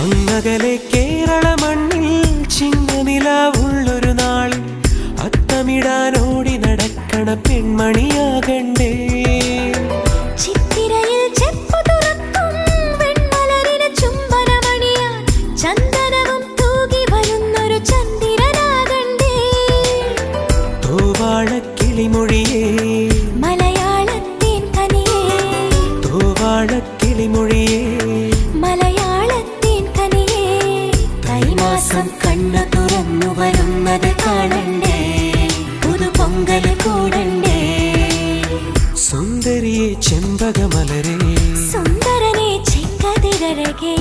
അങ്ങകലെ കേരള മണ്ണിൽ ചിങ്ങനിലാവുള്ളൊരു നാളിൽ അത്തമിടാനോടി നടക്കണ പെൺമണിയാകണ്ടേ. ചിത്തിരയിൽ ചെപ്പു തുറക്കും വെൺമലരിന് ചുംബനമണിയാൻ ചന്ദനവും തൂകി വരുന്നൊരു ചന്ദ്രനാകണ്ടേ. തൂവാളക്കിളിമൊഴിയേ മലയാളത്തിൻ കനിയേ, തൂവാളക്കിളിമൊഴിയേ മലയാളത്തിൻ കനിയേ. തൈമാസം കണ്ണു തുറന്നു വരുന്നത് കാണണ്ടേ, പുതുപൊങ്കല് കൂടണ്ടേ. സുന്ദരിയെ ചെമ്പകമലരേ, സുന്ദരനെ ചെങ്കതിരഴകേ.